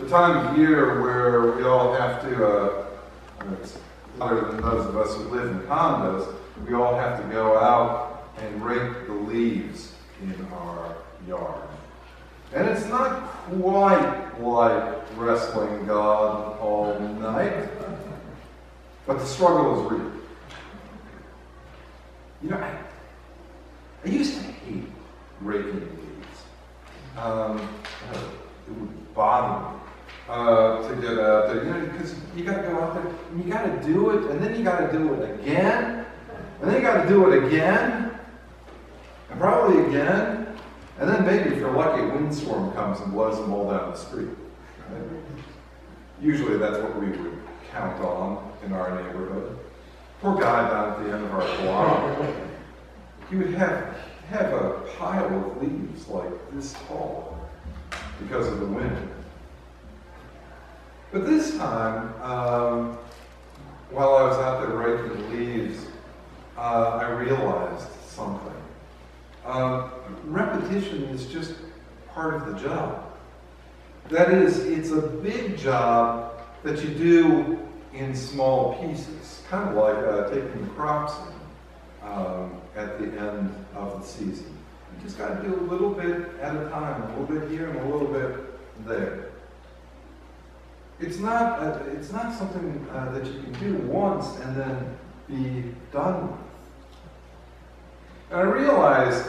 the time of year where we all have to, other than those of us who live in condos, we all have to go out and rake the leaves in our yard. And it's not quite like wrestling God all night, but the struggle is real. You know, I used to hate raking leaves. It would bother me to get out there, because you got to go out there and you got to do it, and then you got to do it again, and then you got to do it again, and probably again, and then maybe if you're lucky, a windstorm comes and blows them all down the street. Right? Usually that's what we would count on in our neighborhood. Poor guy down at the end of our block, he would have a pile of leaves like this tall because of the wind. But this time, while I was out there raking leaves, I realized something. Repetition is just part of the job. That is, it's a big job that you do in small pieces, kind of like taking the crops in at the end of the season. You just got to do a little bit at a time, a little bit here and a little bit there. It's not something that you can do once and then be done with. And I realized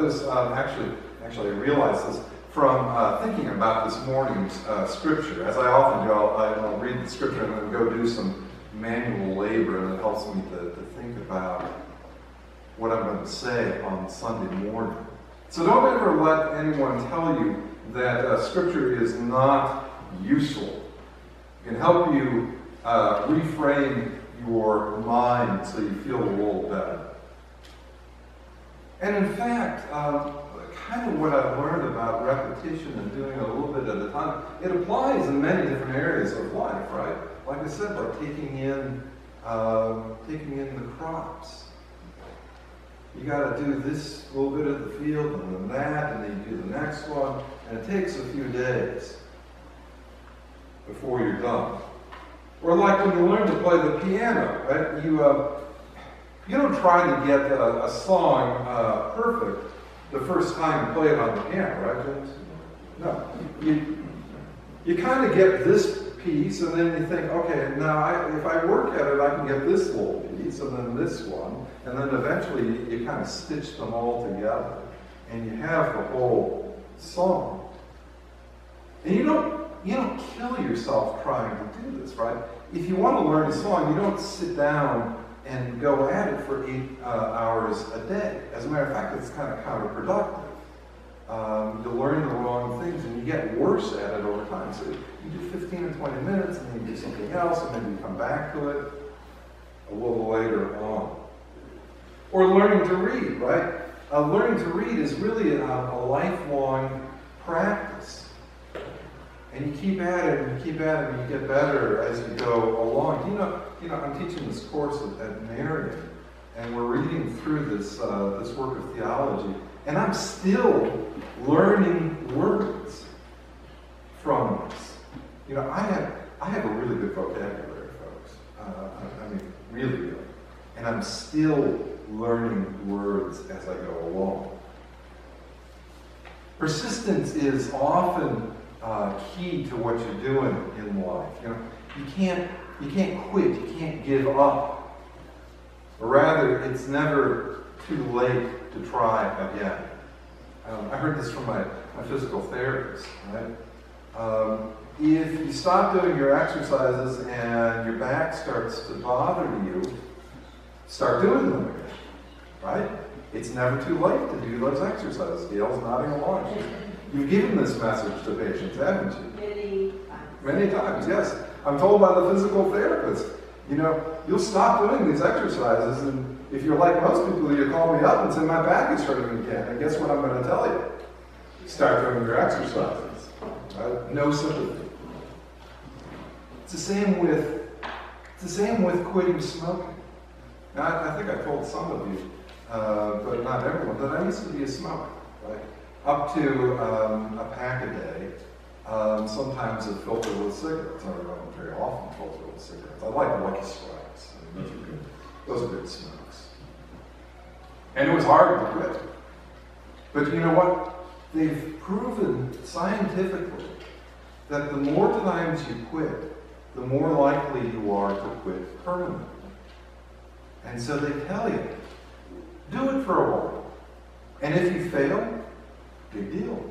this, actually I realized this from thinking about this morning's scripture. As I often do, I'll read the scripture and then go do some manual labor, and it helps me to think about what I'm going to say on Sunday morning. So don't ever let anyone tell you that scripture is not useful. It can help you reframe your mind so you feel a little better. And in fact, kind of what I've learned about repetition and doing it a little bit at a time, it applies in many different areas of life, right? Like I said, like taking in the crops. You got to do this little bit of the field and then that, and then you do the next one, and it takes a few days before you're done. Or like when you learn to play the piano, right? You don't try to get a song perfect the first time you play it on the piano, right, James? No. You kind of get this piece, and then you think, okay, now if I work at it, I can get this little piece, and then this one, and then eventually you kind of stitch them all together, and you have the whole song. And you don't kill yourself trying to do this, right? If you want to learn a song, you don't sit down and go at it for 8 hours a day. As a matter of fact, it's kind of counterproductive. You learn the wrong things and you get worse at it over time. So you do 15 or 20 minutes and then you do something else and then you come back to it a little later on. Or learning to read, right? Learning to read is really a lifelong practice. And you keep at it and you keep at it and you get better as you go along. You know, I'm teaching this course at Marion, and we're reading through this work of theology, and I'm still learning words from this. You know, I have a really good vocabulary, folks. I mean, really good. And I'm still learning words as I go along. Persistence is often key to what you're doing in life. You know, you can't quit, you can't give up. Or rather, it's never too late to try again. I heard this from my physical therapist, right? If you stop doing your exercises and your back starts to bother you, start doing them again, right? It's never too late to do those exercises. Gail's nodding along. You've given this message to patients, haven't you? Many times, yes. I'm told by the physical therapist, you know, you'll stop doing these exercises, and if you're like most people, you call me up and say, my back is hurting again. And guess what I'm going to tell you? Start doing your exercises. Right? No sympathy. It's the same with quitting smoking. Now, I think I told some of you, but not everyone, that I used to be a smoker, right? Up to a pack a day. Sometimes it's filtered with cigarettes. I don't very often filtered with cigarettes. I like Lucky Strikes. I mean, those are good. Those are good smokes. And it was hard to quit. But you know what? They've proven scientifically that the more times you quit, the more likely you are to quit permanently. And so they tell you, do it for a while. And if you fail, big deal.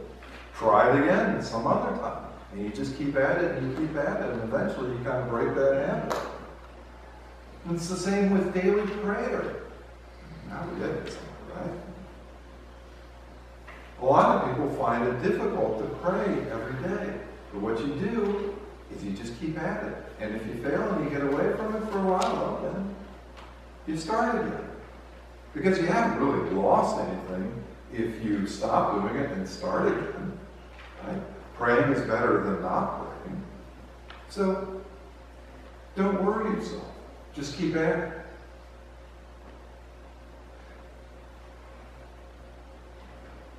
Try it again some other time. And you just keep at it and you keep at it, and eventually you kind of break that habit. And it's the same with daily prayer. Now we get it somewhere, right? A lot of people find it difficult to pray every day. But what you do is you just keep at it. And if you fail and you get away from it for a while, well, then you start again. Because you haven't really lost anything if you stop doing it and start again. Right? Praying is better than not praying. So don't worry yourself. Just keep at it.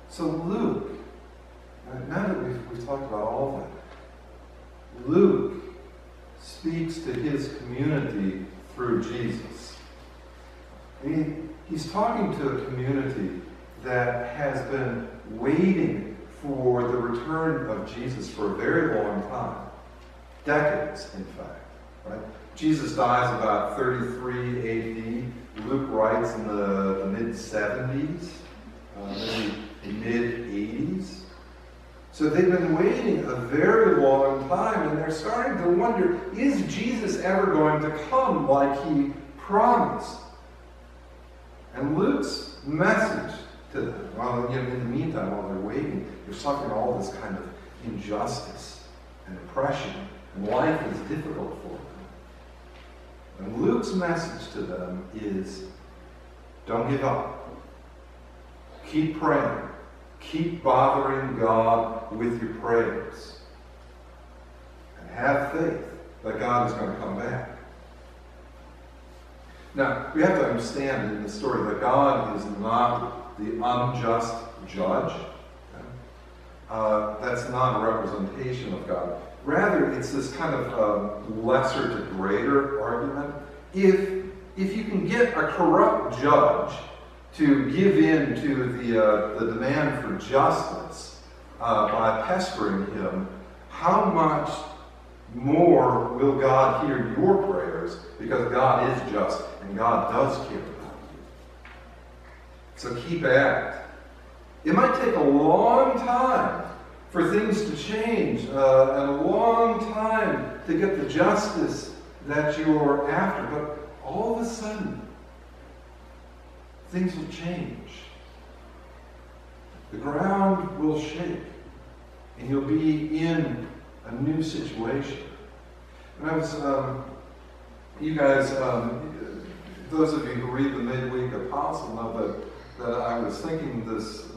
So Luke, now that we've talked about all that, Luke speaks to his community through Jesus. He's talking to a community that has been waiting for the return of Jesus for a very long time. Decades, in fact. Right? Jesus dies about 33 AD. Luke writes in the mid-70s, maybe mid-80s. So they've been waiting a very long time, and they're starting to wonder, is Jesus ever going to come like he promised? And Luke's message to them, while in the meantime, while they're waiting, they're suffering all this kind of injustice and oppression, and life is difficult for them. And Luke's message to them is, don't give up. Keep praying. Keep bothering God with your prayers. And have faith that God is going to come back. Now, we have to understand in the story that God is not the unjust judge. That's not a representation of God. Rather, it's this kind of lesser to greater argument. If you can get a corrupt judge to give in to the demand for justice by pestering him, how much more will God hear your prayers, because God is just and God does care about you. So keep at it. It might take a long time for things to change, and a long time to get the justice that you're after, but all of a sudden, things will change. The ground will shake, and you'll be in a new situation. And I was, you guys, those of you who read the midweek apostle know that I was thinking this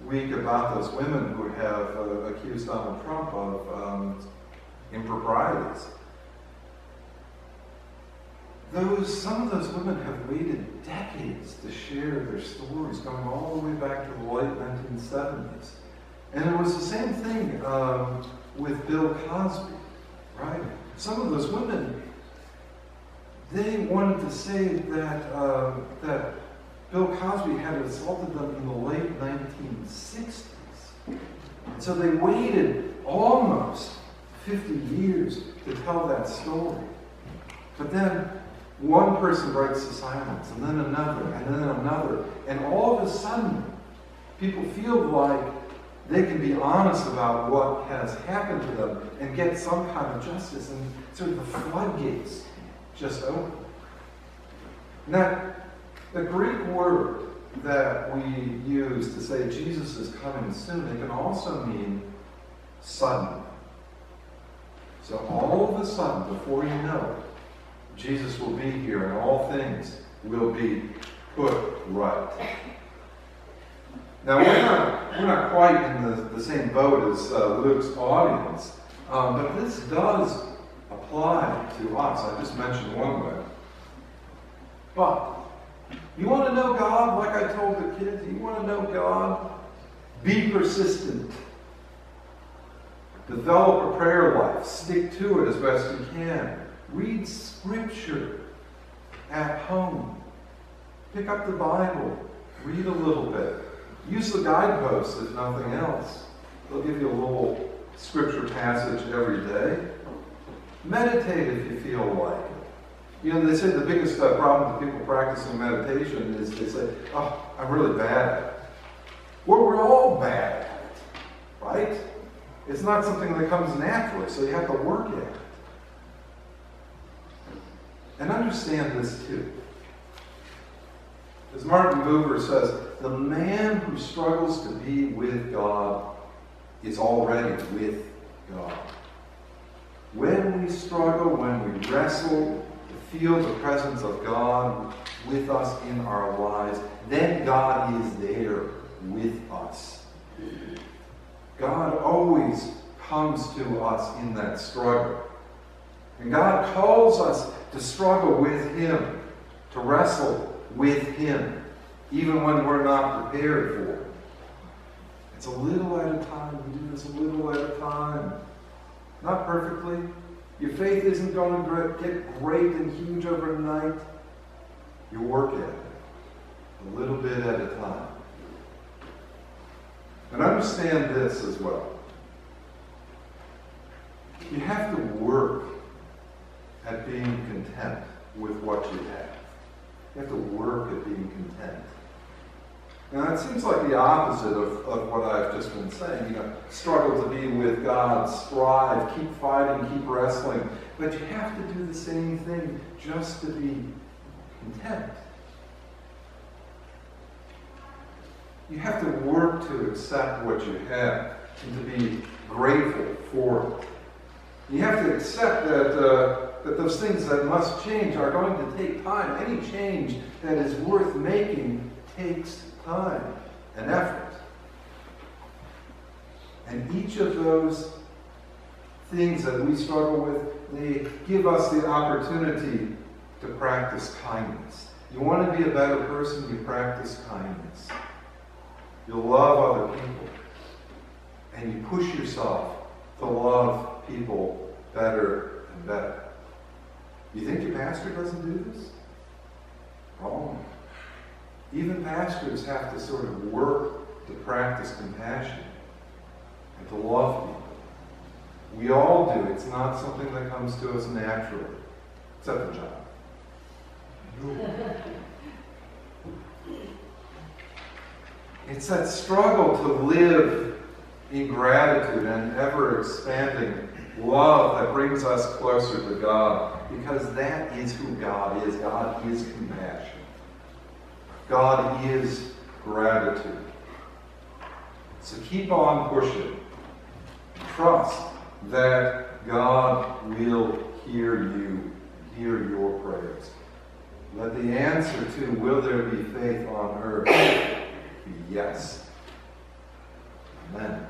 week about those women who have accused Donald Trump of improprieties. Some of those women have waited decades to share their stories, going all the way back to the late 1970s. And it was the same thing with Bill Cosby, right? Some of those women, they wanted to say that Bill Cosby had assaulted them in the late 1960s. And so they waited almost 50 years to tell that story. But then one person breaks the silence, and then another, and then another. And all of a sudden, people feel like they can be honest about what has happened to them and get some kind of justice. And sort of the floodgates just open. Now, the Greek word that we use to say Jesus is coming soon, it can also mean sudden. So all of a sudden, before you know it, Jesus will be here and all things will be put right. Now, we're not quite in the same boat as Luke's audience, but this does apply to us. I just mentioned one way. But you want to know God, like I told the kids, you want to know God? Be persistent. Develop a prayer life. Stick to it as best you can. Read Scripture at home. Pick up the Bible. Read a little bit. Use the guideposts if nothing else. They'll give you a little Scripture passage every day. Meditate if you feel like it. You know, they say the biggest problem with people practicing meditation is they say, oh, I'm really bad at it. Well, we're all bad at it, right? It's not something that comes naturally, so you have to work at it. And understand this too. As Martin Buber says, the man who struggles to be with God is already with God. When we struggle, when we wrestle, to feel the presence of God with us in our lives, then God is there with us. God always comes to us in that struggle. And God calls us to struggle with Him, to wrestle with Him, even when we're not prepared for it. It's a little at a time. We do this a little at a time. Not perfectly. Your faith isn't going to get great and huge overnight. You work at it a little bit at a time. And understand this as well. You have to work at being content with what you have. You have to work at being content. Now, it seems like the opposite of what I've just been saying. You know, struggle to be with God, strive, keep fighting, keep wrestling. But you have to do the same thing just to be content. You have to work to accept what you have and to be grateful for it. You have to accept that those things that must change are going to take time. Any change that is worth making takes time and effort. And each of those things that we struggle with, they give us the opportunity to practice kindness. You want to be a better person, you practice kindness. You'll love other people. And you push yourself to love people better and better. You think your pastor doesn't do this? Wrong. Even pastors have to sort of work to practice compassion and to love people. We all do. It's not something that comes to us naturally, except for John. It's that struggle to live in gratitude and ever-expanding love that brings us closer to God, because that is who God is. God is compassion. God is gratitude. So keep on pushing. Trust that God will hear you, hear your prayers. Let the answer to will there be faith on earth be yes. Amen.